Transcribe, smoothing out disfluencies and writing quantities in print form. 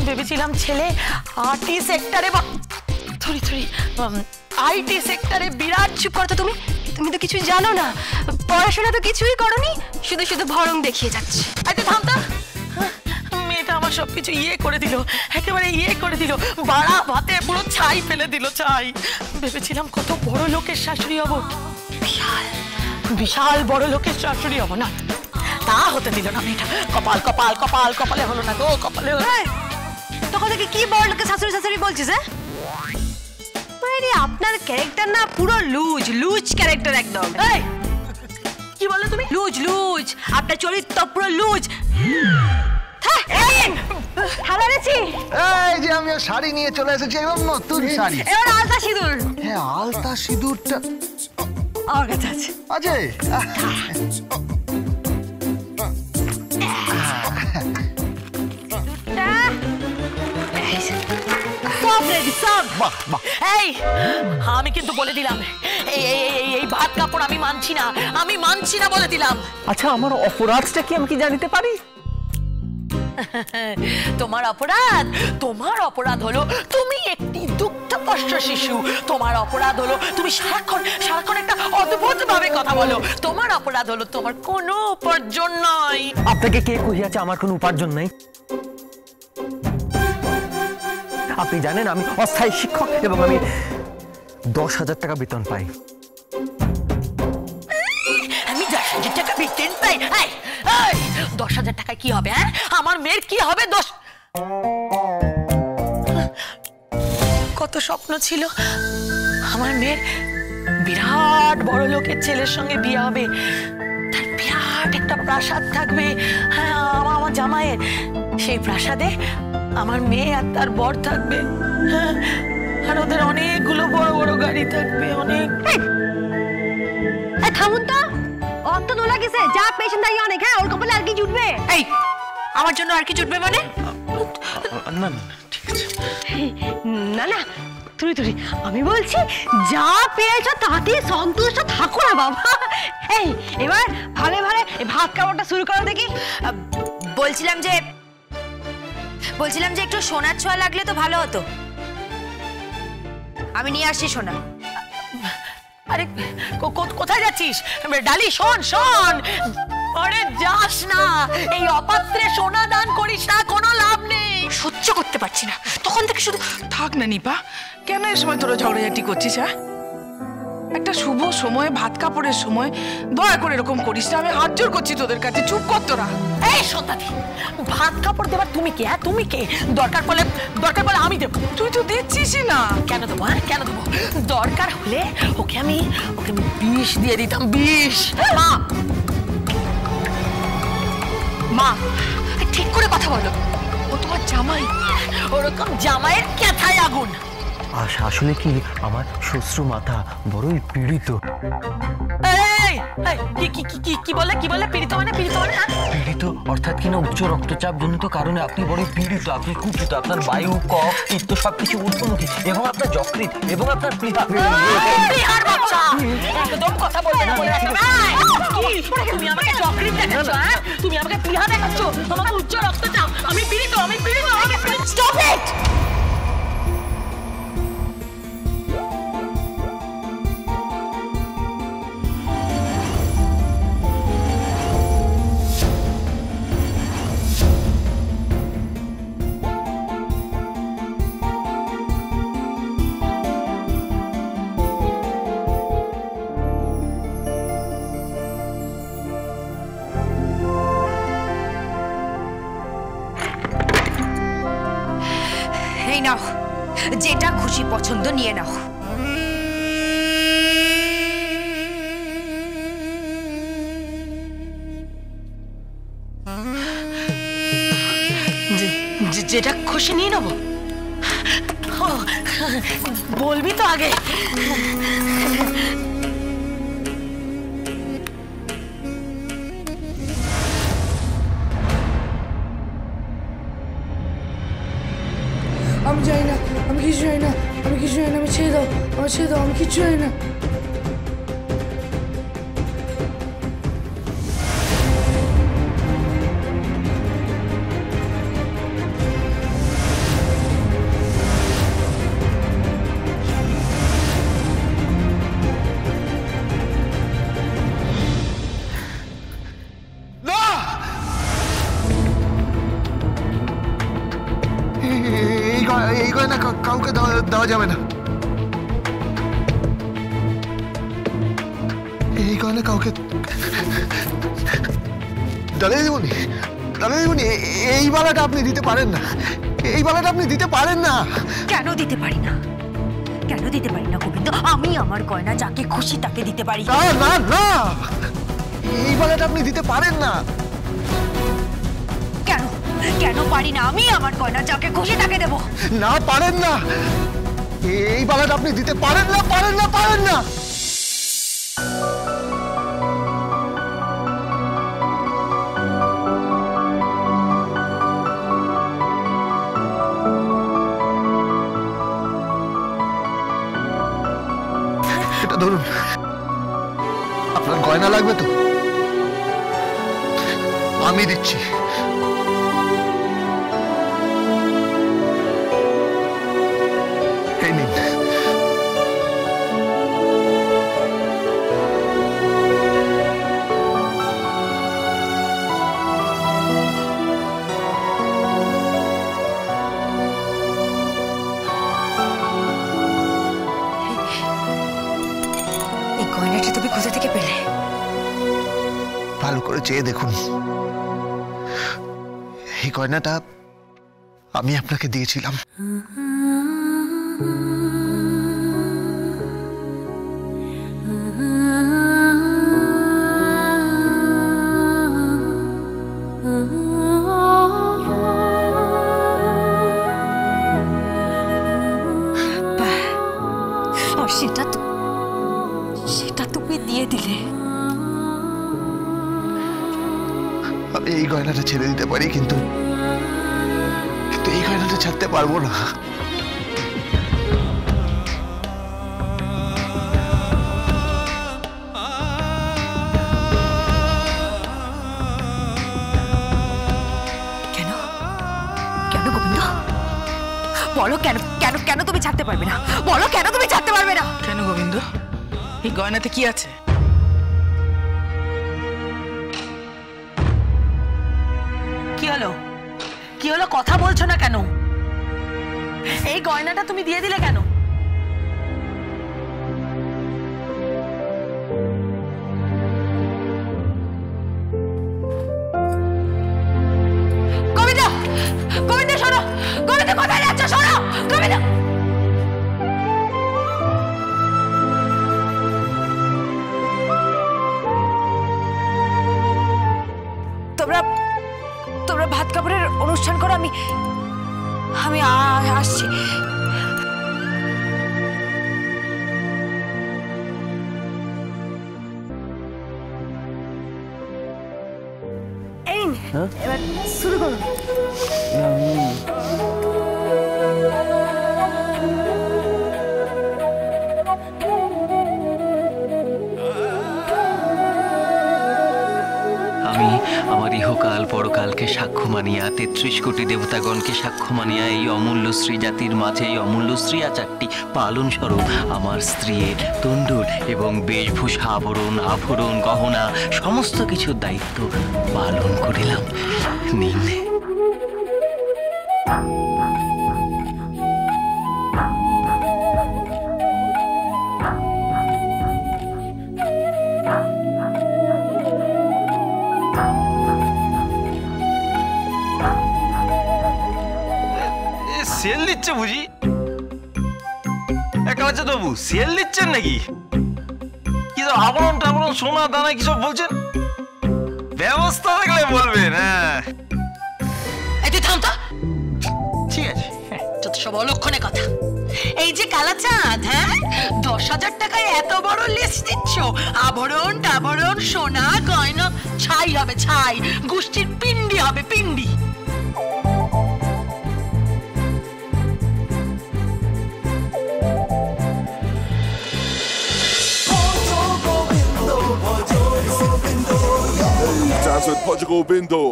ভেবেছিলাম ছেলে আরটি সেক্টরে বা থুরি থুরি আইটি সেক্টরে বিরাট। চুপ করো তো তুমি, তুমি তো কিছুই জানো না, পড়াশোনা তো কিছুই করনি, শুধু শুধু ভরং দেখিয়ে যাচ্ছে। আচ্ছা থামতা, মেয়েটা আমার সবকিছু ইয়ে করে দিল, একেবারে ইয়ে করে দিল, বাড়া ভাতে পুরো ছাই ফেলে দিল, ছাই। ভেবেছিলাম কত বড় লোকের শাশুড়ি হব, বিশাল বিশাল বড় লোকের শাশুড়ি হব, না তা হতে দিল না মেয়েটা। কপাল কপাল কপাল কপালে হলো না গো, কপালে হলো। তখন থেকে কি বড় লোকের শাশুড়ি শাশুড়ি বলছিস? আপনার ক্যারেক্টার না পুরো লুজ লুজ ক্যারেক্টার একদম। কি বলে তুমি? লুজ লুজ, আপনার চরিত্র পুরো লুজ। এই যে আমি শাড়ি নিয়ে চলে এসেছি, একদম নতুন শাড়ি। এবার আলতা সিঁদুর। হ্যাঁ, আলতা সিঁদুরটা আমার কাছে আছে। আছে? আমি কিন্তু বলে দিলাম এই ভাত কাপড় আমি মানছি না, আমি মানছি না বলে দিলাম। আচ্ছা, আমার অপরাধটা কি আমি কি জানিতে পারি? তোমার অপরাধ হলো তুমি একটি দুগ্ধপোষ্য শিশু। তোমার অপরাধ হলো তুমি সারাক্ষণ একটা অদ্ভুত ভাবে কথা বলো। তোমার অপরাধ হলো তোমার কোনো উপার্জন নয়। আপনাকে কে কহিয়াছে আমার কোনো উপার্জন নাই? আপনি জানেন আমি অস্থায়ী শিক্ষক এবং আমি 10,000 টাকা বেতন পাই। আমি 10,000 টাকা বেতন পাই? 10,000 টাকায় কি হবে? আমার মেয়ের কি হবে? কত স্বপ্ন ছিল আমার মেয়ের, বিরাট বড় লোকের ছেলের সঙ্গে বিয়ে হবে, তার বিরাট একটা প্রাসাদ থাকবে। হ্যাঁ, আমার জামাইয়ের সেই প্রাসাদে আমার মেয়ে আর তার বর থাকবে। হ্যাঁ, আর ওদের অনেকগুলো বড় বড় গাড়ি থাকবে, অনেক। থামুন তো, অত নোলা কিসে? যা পেশেন্ট দাঁড়িয়ে অনেক। হ্যাঁ, ওর কপালে আর কি জুটবে? এই, আমার জন্য আর কি জুটবে মানে? না না, ঠিক আছে। না না, তুই আমি বলছি যা পেয়েছো তাতে সন্তুষ্ট থাকো না বাবা। এই এবার ভালো ভালো ভাত খাওয়াটা শুরু করো দেখি। বলছিলাম যে একটু সোনার ছোঁয়া লাগলে তো ভালো হতো। আমি নিয়ে আসছি সোনা। আরে কোথায় যাচ্ছিস ডালি? শোন, আরে যাস না, এই অপাত্রে সোনা দান করিস না, কোনো লাভ নেই। সহ্য করতে পারছি না তখন থেকে শুধু। থাক না নিপা, কেন এ সময় তোরা ঝগড়াঝাটি করছিস? হ্যাঁ, একটা শুভ সময়, ভাত কাপড়ের সময় দয়া করে এরকম করিস না। আমি হাত জোর করছি তোদের কাছে, চুপ কর তোরা। এই সন্তানি, ভাত কাপড় দেবার তুমি কে? হ্যাঁ, তুমি কে? দরকার পড়লে আমি দেবো। তুই তো দিচ্ছিসই না। কেন দেবো? হ্যাঁ, কেন দেবো? দরকার হলে ওকে আমি বিষ দিয়ে দিতাম, বিষ। মা, ঠিক করে কথা বলো, ও তোমার জামাই। ওরকম জামাইয়ের ক্যাথায় আগুন। আসলে কি আমার শ্বশুর মাতা বড়ই পীড়িত। কি বলে পীড়িত মানে? পীড়িত অর্থাৎ কিনা উচ্চ রক্তচাপ জনিত কারণে আপনি বড় পীড়িত, আপনি কুপিত, আপনার বায়ু, কফ, পিত্ত সবকিছু ঊর্ধ্বমুখী এবং আপনার যকৃৎ এবং আপনার প্লীহা। একদম কথা বলবে না বলে রাখলাম। তুমি আমাকে যকৃৎ দেখাচ্ছ? তুমি আমাকে প্লীহা দেখাচ্ছ? আমাকে উচ্চ রক্তচাপ? আমি পীড়িত। Stop it! নাও, যেটা খুশি পছন্দ নিয়ে নাও। যেটা খুশি নিয়ে নেবো? বলবি তো আগে। আমি যাই না, আমি কিছু যাই না, আমি ছেড়ে দাও, আমি কিছু যাই না। এই গয়না কাউকে দেওয়া যাবে না। এই গয়না কাউকে দাঁড়িয়ে এই বালাটা আপনি দিতে পারেন না। এই বালাটা আপনি দিতে পারেন না। কেন দিতে পারি না? কেন দিতে পারি না গোবিন্দ? আমি আমার গয়না যাকে খুশি তাকে দিতে পারি। না না না, এই বালাটা আপনি দিতে পারেন না। কেন কেন পারি না? আমি আমার গয়না যাকে খুশি তাকে দেব। না, পারেন না। এই বালাটা আপনি দিতে পারেন না, পারেন না, পারেন না। এটা ধরুন, আপনার গয়না লাগবে তো? আমি দিচ্ছি। এই নিন। এই গয়নাটা তুমি কোথা থেকে পেলে? ভালো করে চেয়ে দেখুন। এই গয়নাটা আমি আপনাকে দিয়েছিলাম। আর সেটা তুমি দিয়ে দিলে। আমি এই গয়নাটা ছেড়ে দিতে পারি, কিন্তু এই গয়নাটা ছাড়তে পারবো না। কেন কেন গোবিন্দ? বলো কেন কেন কেন তুমি ছাড়তে পারবে না? বলো কেন তুমি ছাড়তে পারবে না? কেন গোবিন্দ, এই গয়নাতে কি আছে? কি হলো? কি হলো? কথা বলছো না কেন? এই গয়নাটা তুমি দিয়ে দিলে কেন? গোবিন্দ গোবিন্দ শোনো, গোবিন্দ কোথায় যাচ্ছ? শোনো গোবিন্দ। তোমরা ভাত কাপড়ের অনুষ্ঠান করো, আমি আসছি। এবার শুরু করুন। আমি আমার ইহকাল পরকালকে সাক্ষ্য মানিয়া ৩৩ কোটি দেবতাগণকে সাক্ষ্য মানিয়া এই অমূল্য স্ত্রী জাতির মাঝে এই অমূল্য স্ত্রী আচারটি পালন স্বরূপ আমার স্ত্রীর তণ্ডুল এবং বেশভূষা আভরণ গহনা সমস্ত কিছুর দায়িত্ব পালন করিলাম। নিন। সেল দিচ্ছে বুঝি? বাবু সেল দিচ্ছেন নাকি? কি সব আবরণ টাবরণ সোনা দানা কি সব বলছেন? ব্যবস্থা থাকলে বলবেন। হ্যাঁ তুই থাম তো। ঠিক আছে। যত সব অলক্ষণে কথা। এই যে কালাচাঁদ, হ্যাঁ 10,000 টাকায় এত বড় লিস্ট দিচ্ছ, আভরণ টাভরণ সোনা গয়না ছাই হবে, ছাই গোষ্ঠীর পিন্ডি হবে, পিন্ডি। Dance with Portugal Bindo.